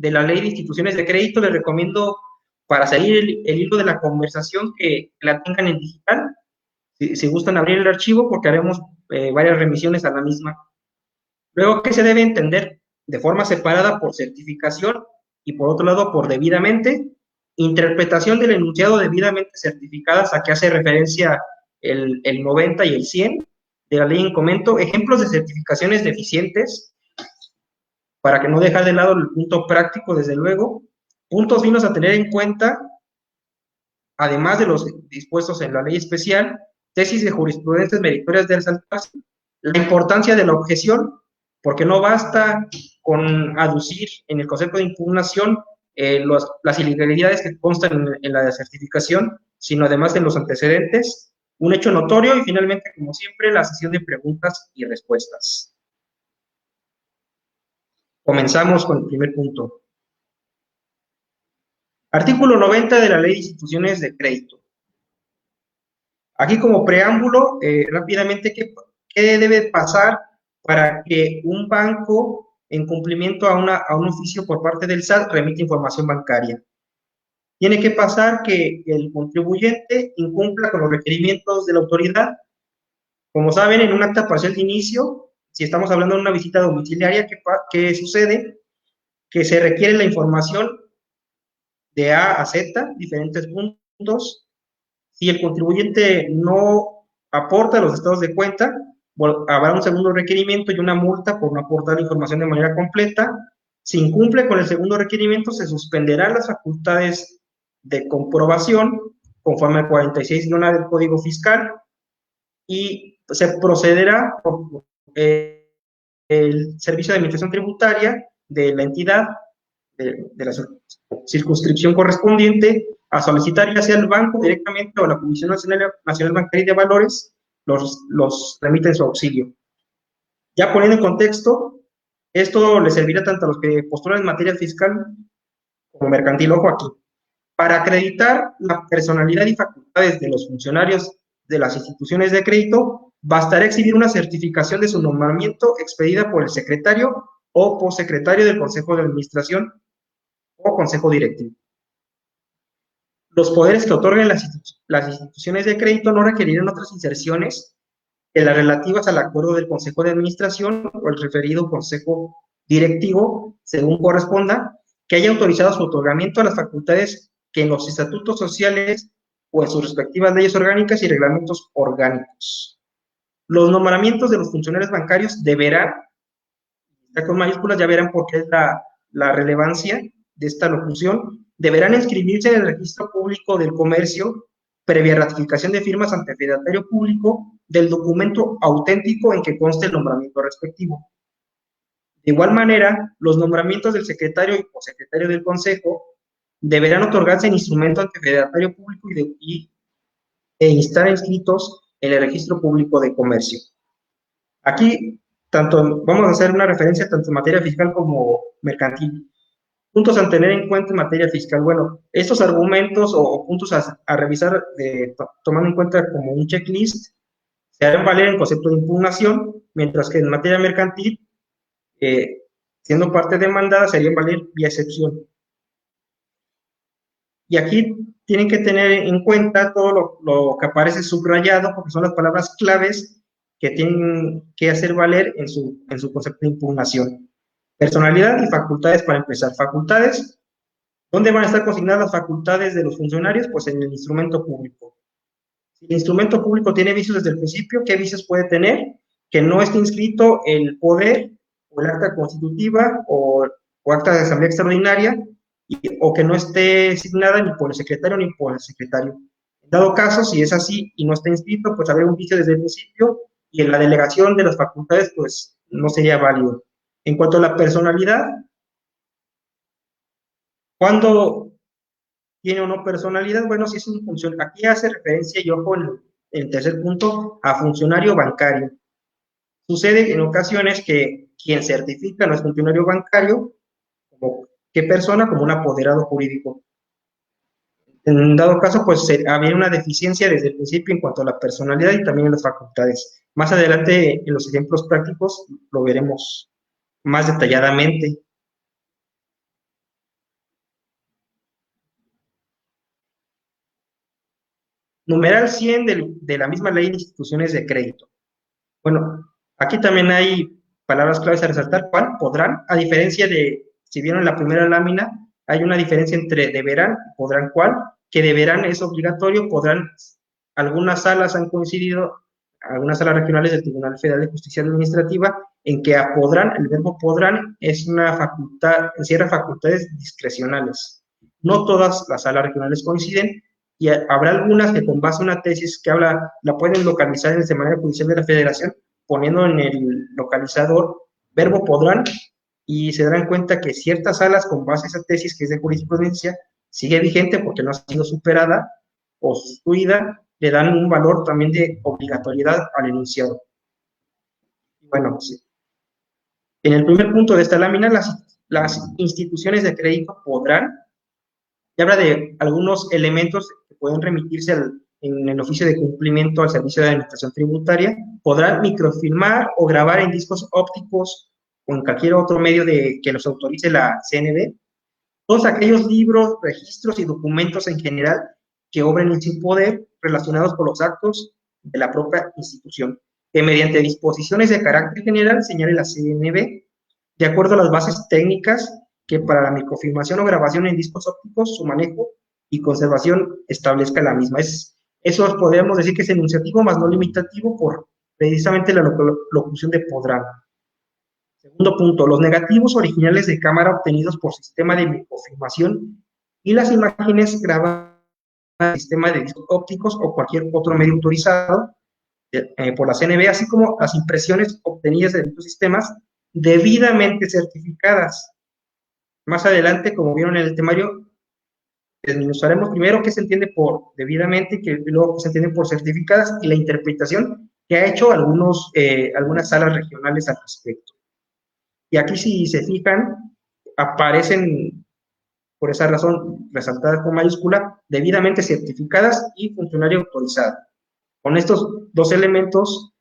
de la Ley de Instituciones de Crédito, les recomiendo, para seguir el hilo de la conversación, que la tengan en digital, si gustan abrir el archivo, porque haremos varias remisiones a la misma. Luego, ¿qué se debe entender de forma separada por certificación y por otro lado por debidamente? Interpretación del enunciado debidamente certificadas, a que hace referencia el 90 y el 100 de la ley en comento. Ejemplos de certificaciones deficientes, para que no dejar de lado el punto práctico, desde luego. Puntos finos a tener en cuenta, además de los dispuestos en la ley especial: tesis de jurisprudencias meritorias de resaltarse, la importancia de la objeción, porque no basta con aducir en el concepto de impugnación las ilegalidades que constan en la certificación, sino además en los antecedentes, un hecho notorio y finalmente, como siempre, la sesión de preguntas y respuestas. Comenzamos con el primer punto. Artículo 90 de la Ley de Instituciones de Crédito. Aquí, como preámbulo, rápidamente, ¿qué debe pasar para que un banco, en cumplimiento a un oficio por parte del SAT, remita información bancaria? Tiene que pasar que el contribuyente incumpla con los requerimientos de la autoridad. Como saben, en un acta parcial de inicio, si estamos hablando de una visita domiciliaria, ¿qué sucede? Que se requiere la información de A a Z, diferentes puntos. Si el contribuyente no aporta los estados de cuenta, habrá un segundo requerimiento y una multa por no aportar la información de manera completa. Si incumple con el segundo requerimiento, se suspenderán las facultades de comprobación conforme al 46-A del Código Fiscal, y se procederá por el Servicio de Administración Tributaria de la entidad, de la circunscripción correspondiente, a solicitar, ya sea el banco directamente o la Comisión Nacional Bancaria y de Valores, los remite en su auxilio. Ya poniendo en contexto, esto le servirá tanto a los que postulan en materia fiscal como mercantil. Ojo aquí: para acreditar la personalidad y facultades de los funcionarios de las instituciones de crédito, bastará exhibir una certificación de su nombramiento expedida por el secretario o posecretario del Consejo de Administración o Consejo Directivo. Los poderes que otorguen las instituciones de crédito no requerirán otras inserciones que las relativas al acuerdo del Consejo de Administración o el referido Consejo Directivo, según corresponda, que haya autorizado su otorgamiento a las facultades que en los estatutos sociales o en sus respectivas leyes orgánicas y reglamentos orgánicos. Los nombramientos de los funcionarios bancarios deberán, está con mayúsculas, ya verán por qué es la relevancia de esta locución, deberán inscribirse en el registro público del comercio previa ratificación de firmas ante el fedatario público del documento auténtico en que conste el nombramiento respectivo. De igual manera, los nombramientos del secretario y cosecretario del Consejo deberán otorgarse en instrumento ante el fedatario público e estar inscritos en el registro público de comercio. Aquí, vamos a hacer una referencia tanto en materia fiscal como mercantil. Puntos a tener en cuenta en materia fiscal. Bueno, estos argumentos o puntos a revisar, tomando en cuenta como un checklist, se harán valer en concepto de impugnación, mientras que en materia mercantil, siendo parte demandada, serían valer vía excepción. Y aquí tienen que tener en cuenta todo lo que aparece subrayado, porque son las palabras claves que tienen que hacer valer en su concepto de impugnación. Personalidad y facultades. Para empezar, facultades. ¿Dónde van a estar consignadas las facultades de los funcionarios? Pues en el instrumento público. Si el instrumento público tiene vicios desde el principio, ¿qué vicios puede tener? Que no esté inscrito el poder o el acta constitutiva o acta de asamblea extraordinaria, o que no esté asignada ni por el secretario ni por el secretario. En dado caso, si es así y no está inscrito, pues habrá un vicio desde el principio, y en la delegación de las facultades, pues no sería válido. En cuanto a la personalidad, ¿cuándo tiene o no personalidad? Bueno, si es un funcionario, aquí hace referencia, y ojo, en el tercer punto, a funcionario bancario. Sucede en ocasiones que quien certifica no es funcionario bancario, ¿qué persona? Como un apoderado jurídico. En dado caso, pues había una deficiencia desde el principio en cuanto a la personalidad y también en las facultades. Más adelante, en los ejemplos prácticos, lo veremos más detalladamente. Numeral 100 de la misma ley de instituciones de crédito. Bueno, aquí también hay palabras claves a resaltar. ¿Cuál? Podrán, a diferencia de, si vieron la primera lámina, hay una diferencia entre deberán y podrán. ¿Cuál? Que deberán es obligatorio, podrán, algunas salas han coincidido, algunas salas regionales del Tribunal Federal de Justicia Administrativa, en que a podrán, el verbo podrán es una facultad, encierra facultades discrecionales. No todas las salas regionales coinciden, y habrá algunas que con base en una tesis que habla, la pueden localizar en el Semanario Judicial de la Federación, poniendo en el localizador verbo podrán, y se darán cuenta que ciertas salas con base en esa tesis que es de jurisprudencia sigue vigente porque no ha sido superada o sustituida, le dan un valor también de obligatoriedad al enunciado. Bueno, sí. En el primer punto de esta lámina, las instituciones de crédito podrán, y habla de algunos elementos que pueden remitirse en el oficio de cumplimiento al servicio de administración tributaria, podrán microfilmar o grabar en discos ópticos o en cualquier otro medio que los autorice la CNB, todos aquellos libros, registros y documentos en general que obren en su poder relacionados con los actos de la propia institución, que mediante disposiciones de carácter general señale la CNB, de acuerdo a las bases técnicas que para la microfilmación o grabación en discos ópticos, su manejo y conservación establezca la misma. Eso podríamos decir que es enunciativo más no limitativo por precisamente la locución de podrán. Segundo punto, los negativos originales de cámara obtenidos por sistema de microfilmación y las imágenes grabadas en sistema de discos ópticos o cualquier otro medio autorizado por la CNB, así como las impresiones obtenidas de estos sistemas debidamente certificadas. Más adelante, como vieron en el temario, desmenuzaremos primero qué se entiende por debidamente y luego qué se entiende por certificadas y la interpretación que ha hecho algunas salas regionales al respecto. Y aquí, si se fijan, aparecen, por esa razón, resaltadas con mayúscula, debidamente certificadas y funcionario autorizado. Con estos dos elementos,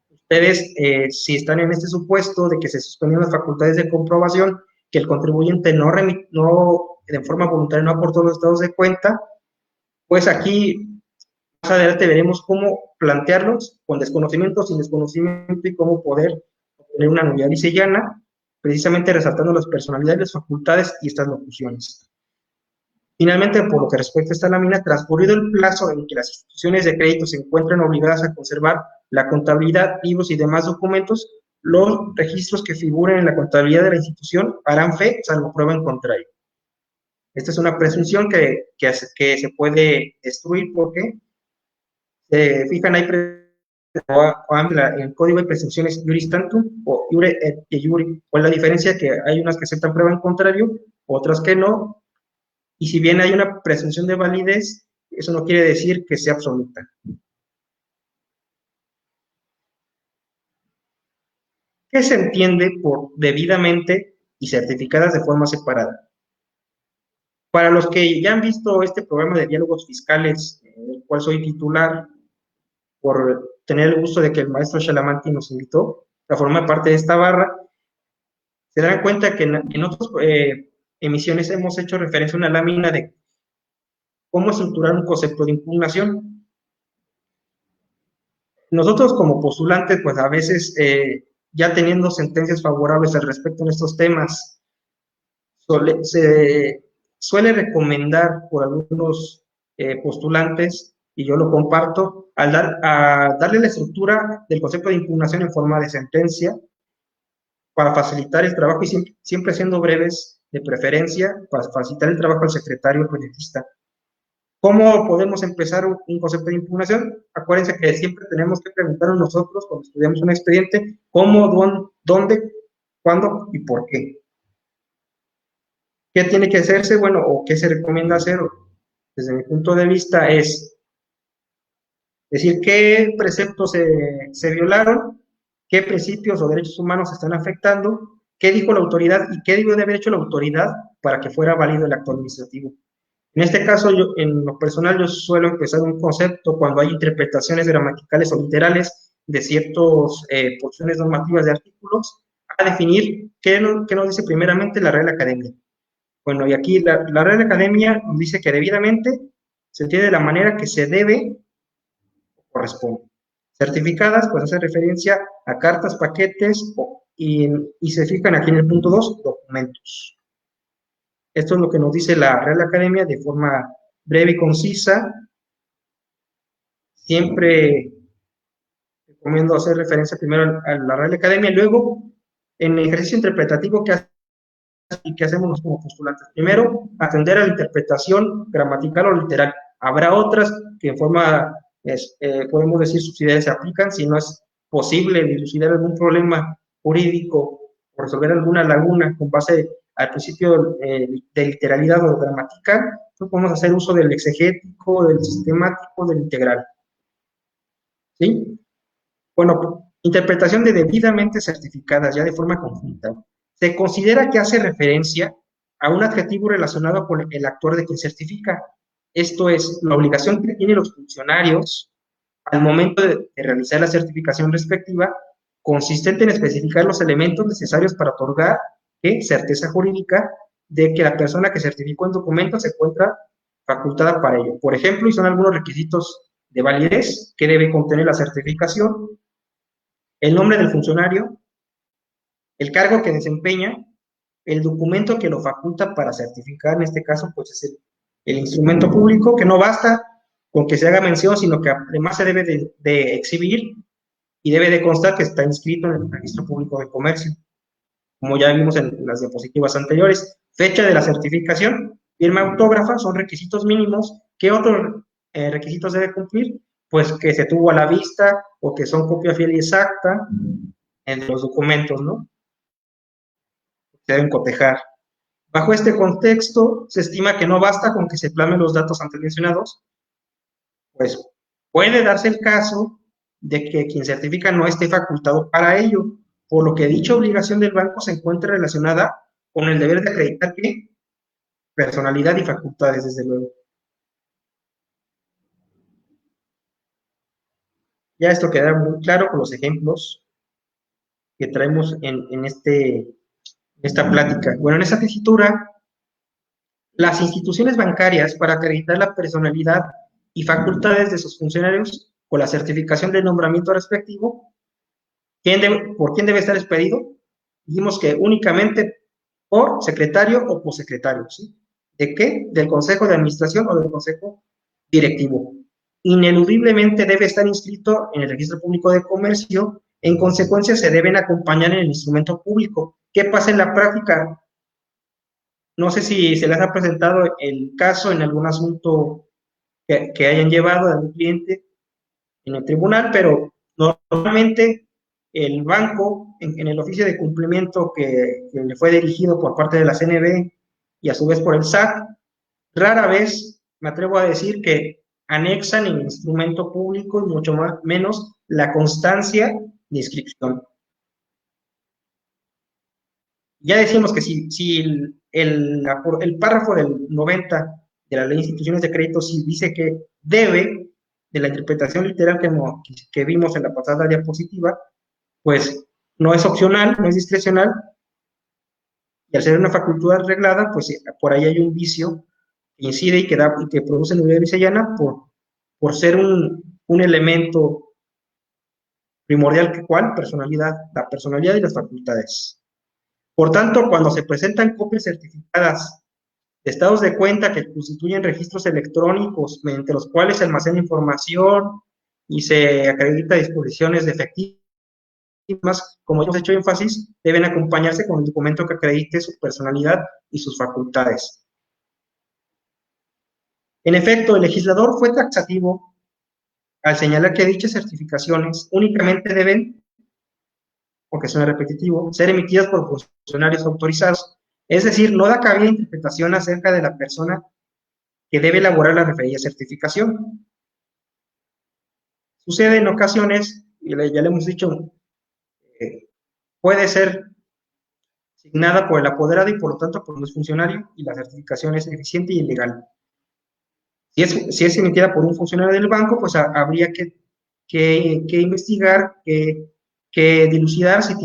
ustedes, si están en este supuesto de que se suspendieron las facultades de comprobación, que el contribuyente no de forma voluntaria no aportó los estados de cuenta, pues aquí más adelante veremos cómo plantearlos con desconocimiento, sin desconocimiento y cómo poder obtener una nulidad lisellana, precisamente resaltando las personalidades, las facultades y estas locuciones. Finalmente, por lo que respecta a esta lámina, transcurrido el plazo en que las instituciones de crédito se encuentran obligadas a conservar la contabilidad, libros y demás documentos, los registros que figuren en la contabilidad de la institución harán fe, salvo prueba en contrario. Esta es una presunción que se puede destruir porque, se fijan, hay en el código de presunciones juris tantum o iure et iure. ¿Cuál es la diferencia? Que hay unas que aceptan prueba en contrario, otras que no, y si bien hay una presunción de validez, eso no quiere decir que sea absoluta. ¿Qué se entiende por debidamente y certificadas de forma separada? Para los que ya han visto este programa de diálogos fiscales, el cual soy titular, por tener el gusto de que el maestro Shalamanti nos invitó a formar parte de esta barra, se darán cuenta que en otras emisiones hemos hecho referencia a una lámina de cómo estructurar un concepto de impugnación. Nosotros como postulantes, pues a veces, ya teniendo sentencias favorables al respecto en estos temas, se suele recomendar por algunos postulantes, y yo lo comparto, a darle la estructura del concepto de impugnación en forma de sentencia para facilitar el trabajo y siempre siendo breves de preferencia, para facilitar el trabajo al secretario proyectista. ¿Cómo podemos empezar un concepto de impugnación? Acuérdense que siempre tenemos que preguntarnos nosotros, cuando estudiamos un expediente, cómo, dónde, cuándo y por qué. ¿Qué tiene que hacerse? Bueno, o qué se recomienda hacer, desde mi punto de vista, es decir, qué preceptos se violaron, qué principios o derechos humanos se están afectando, qué dijo la autoridad y qué debió de haber hecho la autoridad para que fuera válido el acto administrativo. En este caso, en lo personal, yo suelo empezar un concepto cuando hay interpretaciones gramaticales o literales de ciertas porciones normativas de artículos, a definir qué nos dice primeramente la Real Academia. Bueno, y aquí la Real Academia nos dice que debidamente se entiende de la manera que se debe o corresponde. Certificadas, pues hace referencia a cartas, paquetes y se fijan aquí en el punto 2, documentos. Esto es lo que nos dice la Real Academia de forma breve y concisa. Siempre recomiendo hacer referencia primero a la Real Academia y luego en el ejercicio interpretativo que hacemos como postulantes. Primero, atender a la interpretación gramatical o literal. Habrá otras que en forma, podemos decir, subsidiaria se aplican si no es posible dilucidar algún problema jurídico o resolver alguna laguna con base al principio de literalidad o gramatical. Entonces podemos hacer uso del exegético, del sistemático, del integral. ¿Sí? Bueno, interpretación de debidamente certificadas ya de forma conjunta. Se considera que hace referencia a un adjetivo relacionado con el actor de quien certifica. Esto es, la obligación que tienen los funcionarios al momento de realizar la certificación respectiva, consistente en especificar los elementos necesarios para otorgar certeza jurídica de que la persona que certificó el documento se encuentra facultada para ello. Por ejemplo, y son algunos requisitos de validez que debe contener la certificación: el nombre del funcionario, el cargo que desempeña, el documento que lo faculta para certificar, en este caso, pues es el instrumento público, que no basta con que se haga mención, sino que además se debe de exhibir y debe de constar que está inscrito en el Registro Público de Comercio, como ya vimos en las diapositivas anteriores. Fecha de la certificación, firma autógrafa, son requisitos mínimos. ¿Qué otros requisitos debe cumplir? Pues que se tuvo a la vista o que son copia fiel y exacta en los documentos, ¿no? Se deben cotejar. Bajo este contexto, se estima que no basta con que se plasmen los datos antes mencionados, pues puede darse el caso de que quien certifica no esté facultado para ello, por lo que dicha obligación del banco se encuentra relacionada con el deber de acreditar que personalidad y facultades, desde luego. Ya esto queda muy claro con los ejemplos que traemos en esta plática. Bueno, en esta tesitura, las instituciones bancarias, para acreditar la personalidad y facultades de sus funcionarios con la certificación del nombramiento respectivo, ¿por quién debe estar expedido? Dijimos que únicamente por secretario o por secretario, ¿sí? ¿De qué? Del Consejo de Administración o del Consejo Directivo. Ineludiblemente debe estar inscrito en el Registro Público de Comercio. En consecuencia, se deben acompañar en el instrumento público. ¿Qué pasa en la práctica? No sé si se les ha presentado el caso en algún asunto que hayan llevado a algún cliente en el tribunal, pero normalmente el banco, en el oficio de cumplimiento que le fue dirigido por parte de la CNB y a su vez por el SAT, rara vez me atrevo a decir que anexan el instrumento público y mucho más, menos la constancia de inscripción. Ya decimos que si el párrafo del 90 de la Ley de Instituciones de Crédito sí dice que debe, de la interpretación literal que vimos en la pasada diapositiva, pues no es opcional, no es discrecional, y al ser una facultad arreglada, pues por ahí hay un vicio que incide y que produce nulidad y se llana por ser un elemento primordial que cuál, personalidad, la personalidad y las facultades. Por tanto, cuando se presentan copias certificadas de estados de cuenta que constituyen registros electrónicos mediante los cuales se almacena información y se acredita disposiciones de efectivo, como hemos hecho énfasis, deben acompañarse con el documento que acredite su personalidad y sus facultades. En efecto, el legislador fue taxativo al señalar que dichas certificaciones únicamente deben, porque suena repetitivo, ser emitidas por funcionarios autorizados. Es decir, no da cabida interpretación acerca de la persona que debe elaborar la referida certificación. Sucede en ocasiones, y ya le hemos dicho, puede ser asignada por el apoderado y por lo tanto por los funcionarios y la certificación es eficiente y legal. Si es emitida por un funcionario del banco, pues habría que investigar, que dilucidar si